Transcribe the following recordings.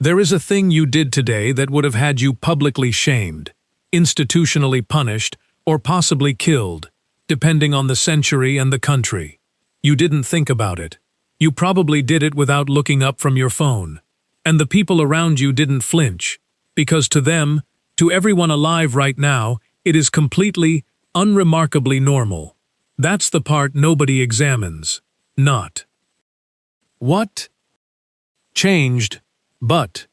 There is a thing you did today that would have had you publicly shamed, institutionally punished, or possibly killed, depending on the century and the country. You didn't think about it. You probably did it without looking up from your phone. And the people around you didn't flinch, because to them, to everyone alive right now, it is completely, unremarkably normal. That's the part nobody examines. Not what changed, but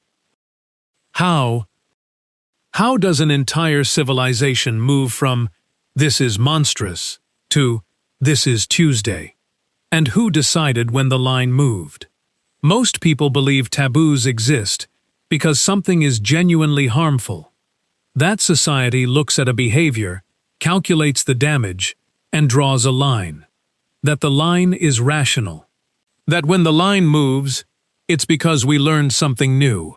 how. How does an entire civilization move from "this is monstrous" to "this is Tuesday"? And who decided when the line moved? Most people believe taboos exist because something is genuinely harmful. That society looks at a behavior, calculates the damage, and draws a line. That the line is rational. That when the line moves, it's because we learned something new,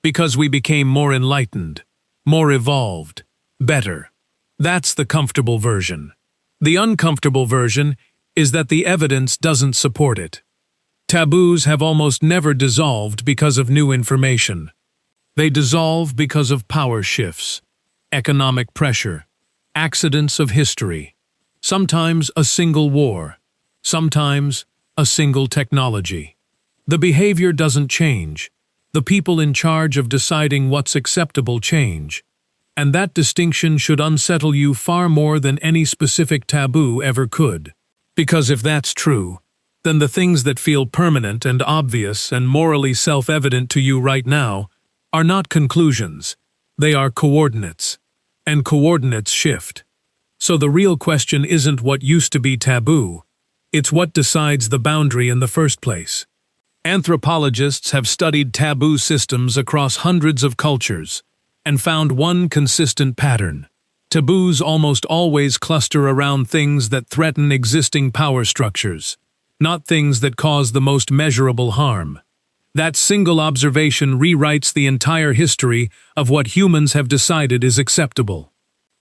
because we became more enlightened, more evolved, better. That's the comfortable version. The uncomfortable version is that the evidence doesn't support it. Taboos have almost never dissolved because of new information. They dissolve because of power shifts, economic pressure, accidents of history, sometimes a single war, sometimes a single technology. The behavior doesn't change. The people in charge of deciding what's acceptable change. And that distinction should unsettle you far more than any specific taboo ever could. Because if that's true, then the things that feel permanent and obvious and morally self-evident to you right now are not conclusions. They are coordinates. And coordinates shift. So the real question isn't what used to be taboo. It's what decides the boundary in the first place. Anthropologists have studied taboo systems across hundreds of cultures and found one consistent pattern. Taboos almost always cluster around things that threaten existing power structures, not things that cause the most measurable harm. That single observation rewrites the entire history of what humans have decided is acceptable.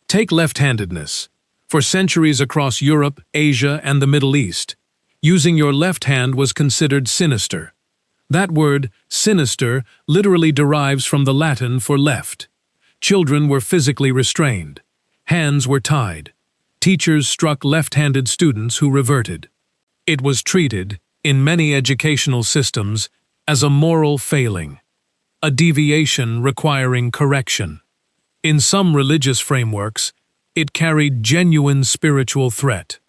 Take left-handedness. For centuries across Europe, Asia, and the Middle East, using your left hand was considered sinister. That word, sinister, literally derives from the Latin for left. Children were physically restrained. Hands were tied. Teachers struck left-handed students who reverted. It was treated, in many educational systems, as a moral failing, a deviation requiring correction. In some religious frameworks, it carried genuine spiritual threat.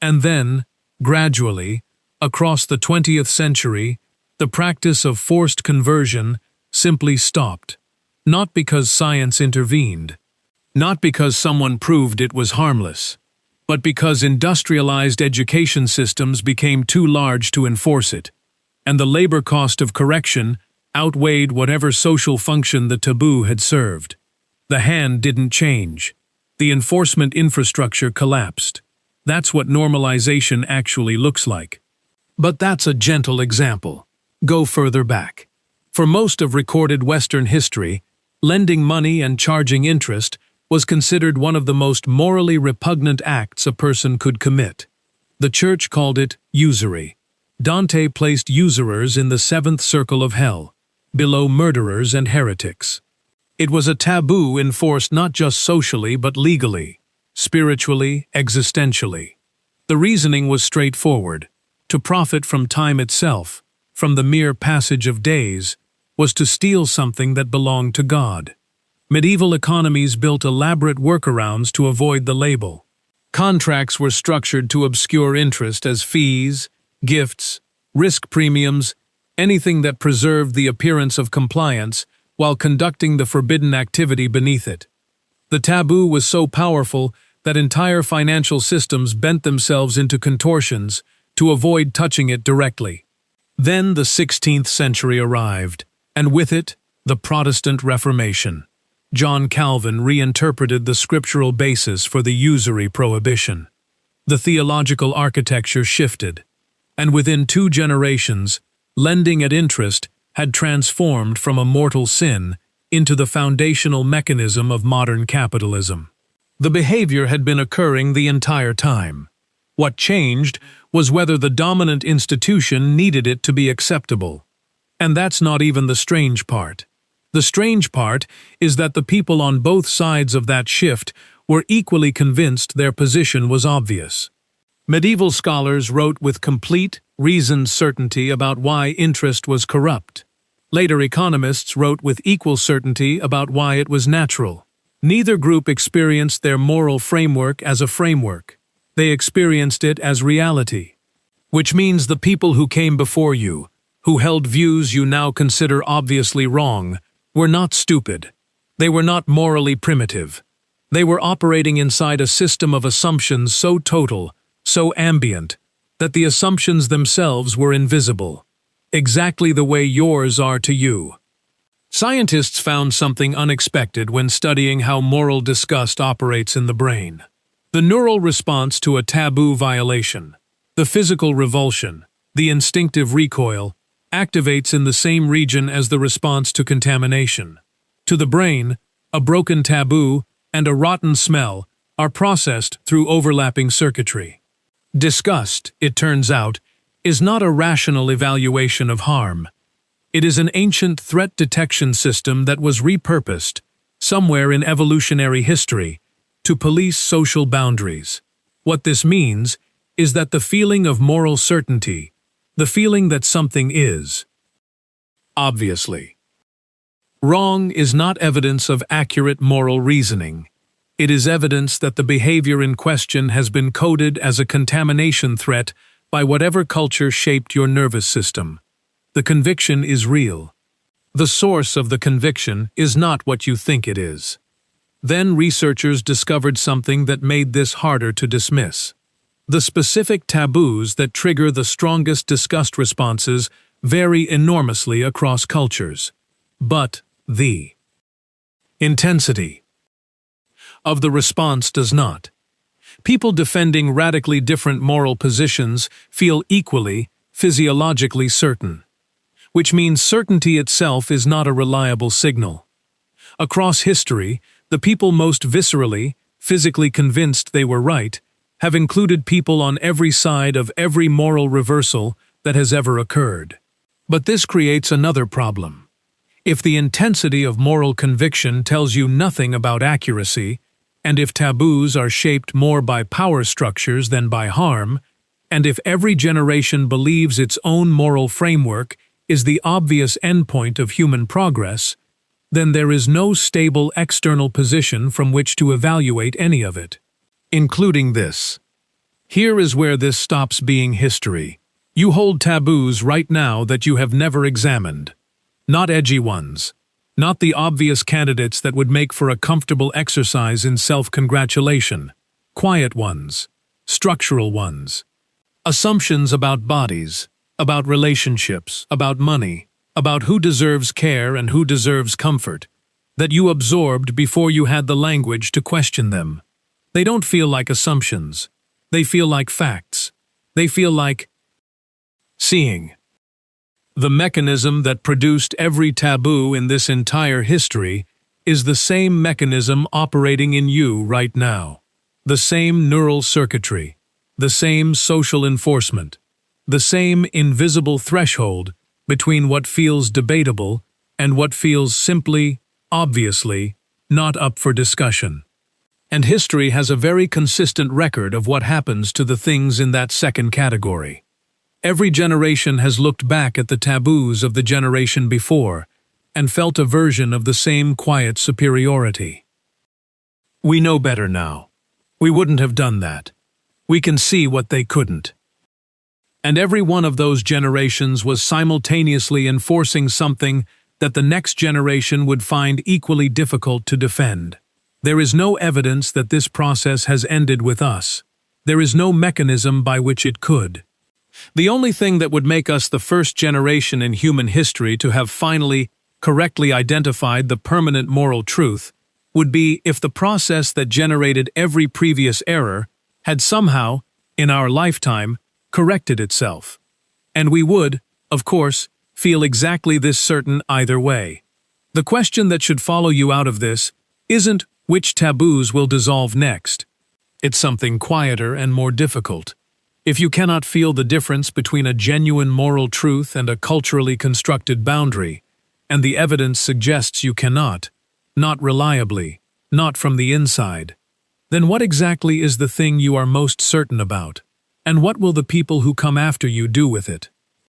And then, gradually, across the 20th century, the practice of forced conversion simply stopped. Not because science intervened, not because someone proved it was harmless, but because industrialized education systems became too large to enforce it, and the labor cost of correction outweighed whatever social function the taboo had served. The hand didn't change. The enforcement infrastructure collapsed. That's what normalization actually looks like. But that's a gentle example. Go further back. For most of recorded Western history, lending money and charging interest was considered one of the most morally repugnant acts a person could commit. The church called it usury. Dante placed usurers in the seventh circle of hell, below murderers and heretics. It was a taboo enforced not just socially but legally, spiritually, existentially. The reasoning was straightforward. To profit from time itself, from the mere passage of days, was to steal something that belonged to God. Medieval economies built elaborate workarounds to avoid the label. Contracts were structured to obscure interest as fees, gifts, risk premiums, anything that preserved the appearance of compliance while conducting the forbidden activity beneath it. The taboo was so powerful that entire financial systems bent themselves into contortions to avoid touching it directly. Then the 16th century arrived, and with it, the Protestant Reformation. John Calvin reinterpreted the scriptural basis for the usury prohibition. The theological architecture shifted, and within 2 generations, lending at interest had transformed from a mortal sin into the foundational mechanism of modern capitalism. The behavior had been occurring the entire time. What changed was whether the dominant institution needed it to be acceptable. And that's not even the strange part. The strange part is that the people on both sides of that shift were equally convinced their position was obvious. Medieval scholars wrote with complete, reasoned certainty about why interest was corrupt. Later economists wrote with equal certainty about why it was natural. Neither group experienced their moral framework as a framework. They experienced it as reality. Which means the people who came before you, who held views you now consider obviously wrong, were not stupid. They were not morally primitive. They were operating inside a system of assumptions so total, so ambient, that the assumptions themselves were invisible, exactly the way yours are to you. Scientists found something unexpected when studying how moral disgust operates in the brain. The neural response to a taboo violation, the physical revulsion, the instinctive recoil, activates in the same region as the response to contamination. To the brain, a broken taboo and a rotten smell are processed through overlapping circuitry. Disgust, it turns out, is not a rational evaluation of harm. It is an ancient threat detection system that was repurposed, somewhere in evolutionary history, to police social boundaries. What this means is that the feeling of moral certainty, the feeling that something is, obviously, wrong is not evidence of accurate moral reasoning. It is evidence that the behavior in question has been coded as a contamination threat by whatever culture shaped your nervous system. The conviction is real. The source of the conviction is not what you think it is. Then researchers discovered something that made this harder to dismiss. The specific taboos that trigger the strongest disgust responses vary enormously across cultures. But the intensity of the response does not. People defending radically different moral positions feel equally, physiologically certain, which means certainty itself is not a reliable signal. Across history, the people most viscerally, physically convinced they were right, have included people on every side of every moral reversal that has ever occurred. But this creates another problem. If the intensity of moral conviction tells you nothing about accuracy, and if taboos are shaped more by power structures than by harm, and if every generation believes its own moral framework is the obvious endpoint of human progress, then there is no stable external position from which to evaluate any of it, including this. Here is where this stops being history. You hold taboos right now that you have never examined. Not edgy ones. Not the obvious candidates that would make for a comfortable exercise in self-congratulation. Quiet ones. Structural ones. Assumptions about bodies, about relationships, about money, about who deserves care and who deserves comfort, that you absorbed before you had the language to question them. They don't feel like assumptions. They feel like facts. They feel like seeing. The mechanism that produced every taboo in this entire history is the same mechanism operating in you right now. The same neural circuitry, the same social enforcement, the same invisible threshold between what feels debatable and what feels simply, obviously, not up for discussion. And history has a very consistent record of what happens to the things in that second category. Every generation has looked back at the taboos of the generation before and felt a version of the same quiet superiority. We know better now. We wouldn't have done that. We can see what they couldn't. And every one of those generations was simultaneously enforcing something that the next generation would find equally difficult to defend. There is no evidence that this process has ended with us. There is no mechanism by which it could. The only thing that would make us the first generation in human history to have finally, correctly identified the permanent moral truth would be if the process that generated every previous error had somehow, in our lifetime, corrected itself. And we would, of course, feel exactly this certain either way. The question that should follow you out of this isn't which taboos will dissolve next. It's something quieter and more difficult. If you cannot feel the difference between a genuine moral truth and a culturally constructed boundary, and the evidence suggests you cannot, not reliably, not from the inside, then what exactly is the thing you are most certain about? And what will the people who come after you do with it?